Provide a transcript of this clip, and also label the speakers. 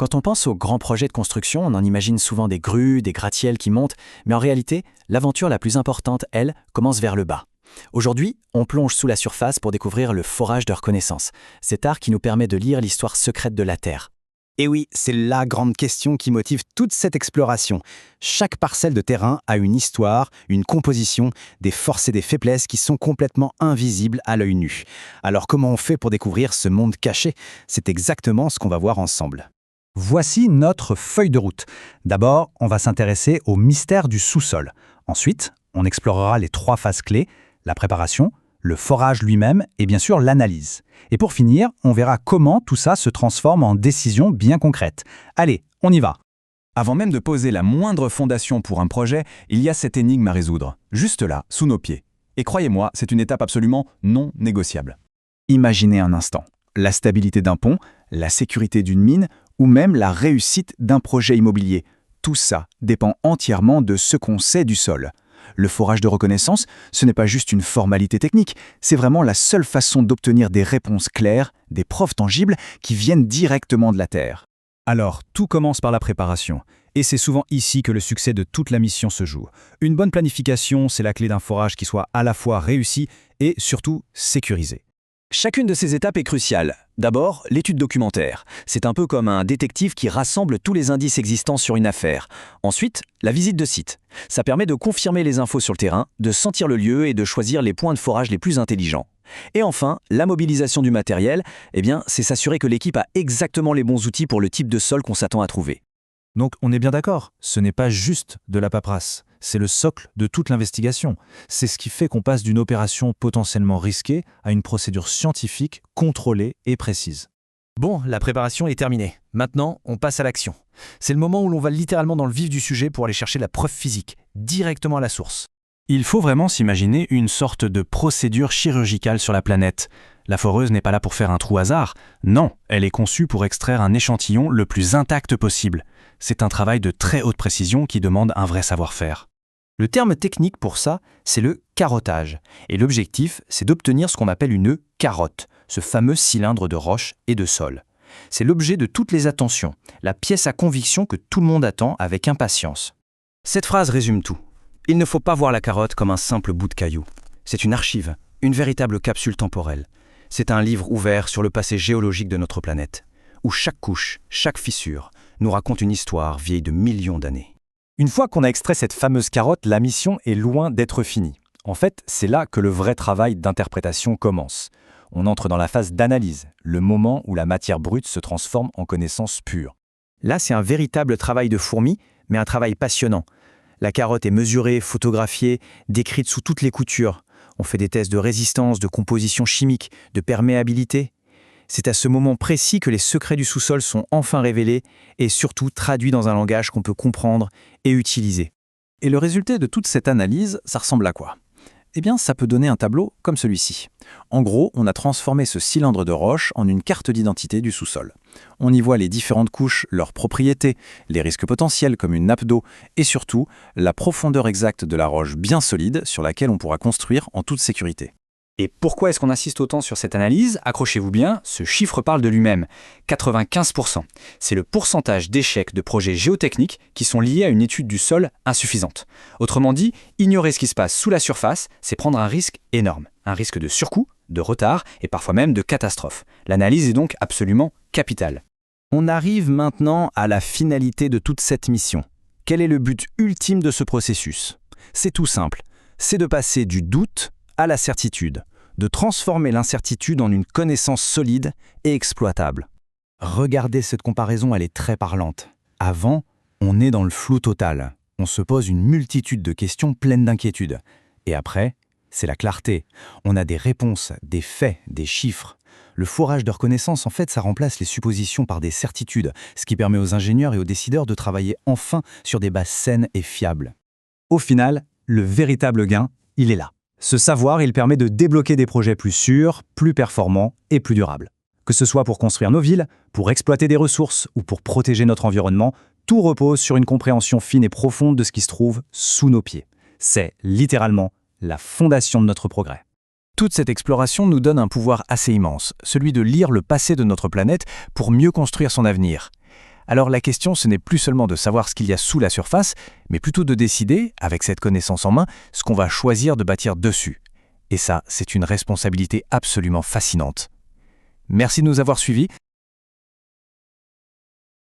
Speaker 1: Quand on pense aux grands projets de construction, on en imagine souvent des grues, des gratte-ciels qui montent, mais en réalité, l'aventure la plus importante, elle, commence vers le bas. Aujourd'hui, on plonge sous la surface pour découvrir le forage de reconnaissance, cet art qui nous permet de lire l'histoire secrète de la Terre.
Speaker 2: Et oui, c'est la grande question qui motive toute cette exploration. Chaque parcelle de terrain a une histoire, une composition, des forces et des faiblesses qui sont complètement invisibles à l'œil nu. Alors comment on fait pour découvrir ce monde caché? C'est exactement ce qu'on va voir ensemble. Voici notre feuille de route. D'abord, on va s'intéresser au mystère du sous-sol. Ensuite, on explorera les 3 phases clés, la préparation, le forage lui-même et bien sûr l'analyse. Et pour finir, on verra comment tout ça se transforme en décisions bien concrètes. Allez, on y va.
Speaker 3: Avant même de poser la moindre fondation pour un projet, il y a cette énigme à résoudre, juste là, sous nos pieds. Et croyez-moi, c'est une étape absolument non négociable.
Speaker 4: Imaginez un instant, la stabilité d'un pont, la sécurité d'une mine ou même la réussite d'un projet immobilier. Tout ça dépend entièrement de ce qu'on sait du sol. Le forage de reconnaissance, ce n'est pas juste une formalité technique, c'est vraiment la seule façon d'obtenir des réponses claires, des preuves tangibles qui viennent directement de la Terre.
Speaker 2: Alors, tout commence par la préparation. Et c'est souvent ici que le succès de toute la mission se joue. Une bonne planification, c'est la clé d'un forage qui soit à la fois réussi et surtout sécurisé.
Speaker 1: Chacune de ces étapes est cruciale. D'abord, l'étude documentaire. C'est un peu comme un détective qui rassemble tous les indices existants sur une affaire. Ensuite, la visite de site. Ça permet de confirmer les infos sur le terrain, de sentir le lieu et de choisir les points de forage les plus intelligents. Et enfin, la mobilisation du matériel, c'est s'assurer que l'équipe a exactement les bons outils pour le type de sol qu'on s'attend à trouver.
Speaker 2: Donc on est bien d'accord, ce n'est pas juste de la paperasse, c'est le socle de toute l'investigation. C'est ce qui fait qu'on passe d'une opération potentiellement risquée à une procédure scientifique, contrôlée et précise.
Speaker 5: Bon, la préparation est terminée. Maintenant, on passe à l'action. C'est le moment où l'on va littéralement dans le vif du sujet pour aller chercher la preuve physique, directement à la source.
Speaker 1: Il faut vraiment s'imaginer une sorte de procédure chirurgicale sur la planète. La foreuse n'est pas là pour faire un trou hasard. Non, elle est conçue pour extraire un échantillon le plus intact possible. C'est un travail de très haute précision qui demande un vrai savoir-faire.
Speaker 5: Le terme technique pour ça, c'est le carottage. Et l'objectif, c'est d'obtenir ce qu'on appelle une carotte, ce fameux cylindre de roche et de sol. C'est l'objet de toutes les attentions, la pièce à conviction que tout le monde attend avec impatience. Cette phrase résume tout. Il ne faut pas voir la carotte comme un simple bout de caillou. C'est une archive, une véritable capsule temporelle. C'est un livre ouvert sur le passé géologique de notre planète, où chaque couche, chaque fissure, nous raconte une histoire vieille de millions d'années.
Speaker 2: Une fois qu'on a extrait cette fameuse carotte, la mission est loin d'être finie. En fait, c'est là que le vrai travail d'interprétation commence. On entre dans la phase d'analyse, le moment où la matière brute se transforme en connaissance pure.
Speaker 5: Là, c'est un véritable travail de fourmi, mais un travail passionnant. La carotte est mesurée, photographiée, décrite sous toutes les coutures. On fait des tests de résistance, de composition chimique, de perméabilité. C'est à ce moment précis que les secrets du sous-sol sont enfin révélés et surtout traduits dans un langage qu'on peut comprendre et utiliser.
Speaker 1: Et le résultat de toute cette analyse, ça ressemble à quoi ? Ça peut donner un tableau comme celui-ci. En gros, on a transformé ce cylindre de roche en une carte d'identité du sous-sol. On y voit les différentes couches, leurs propriétés, les risques potentiels comme une nappe d'eau et surtout la profondeur exacte de la roche bien solide sur laquelle on pourra construire en toute sécurité.
Speaker 5: Et pourquoi est-ce qu'on insiste autant sur cette analyse ? Accrochez-vous bien, ce chiffre parle de lui-même. 95%. C'est le pourcentage d'échecs de projets géotechniques qui sont liés à une étude du sol insuffisante. Autrement dit, ignorer ce qui se passe sous la surface, c'est prendre un risque énorme. Un risque de surcoût, de retard et parfois même de catastrophe. L'analyse est donc absolument capitale.
Speaker 2: On arrive maintenant à la finalité de toute cette mission. Quel est le but ultime de ce processus ? C'est tout simple. C'est de passer du doute à la certitude, de transformer l'incertitude en une connaissance solide et exploitable. Regardez cette comparaison, elle est très parlante. Avant, on est dans le flou total. On se pose une multitude de questions pleines d'inquiétude. Et après, c'est la clarté. On a des réponses, des faits, des chiffres. Le forage de reconnaissance, en fait, ça remplace les suppositions par des certitudes, ce qui permet aux ingénieurs et aux décideurs de travailler enfin sur des bases saines et fiables. Au final, le véritable gain, il est là. Ce savoir, il permet de débloquer des projets plus sûrs, plus performants et plus durables. Que ce soit pour construire nos villes, pour exploiter des ressources ou pour protéger notre environnement, tout repose sur une compréhension fine et profonde de ce qui se trouve sous nos pieds. C'est littéralement la fondation de notre progrès.
Speaker 1: Toute cette exploration nous donne un pouvoir assez immense, celui de lire le passé de notre planète pour mieux construire son avenir.
Speaker 2: Alors la question, ce n'est plus seulement de savoir ce qu'il y a sous la surface, mais plutôt de décider, avec cette connaissance en main, ce qu'on va choisir de bâtir dessus. Et ça, c'est une responsabilité absolument fascinante. Merci de nous avoir suivis.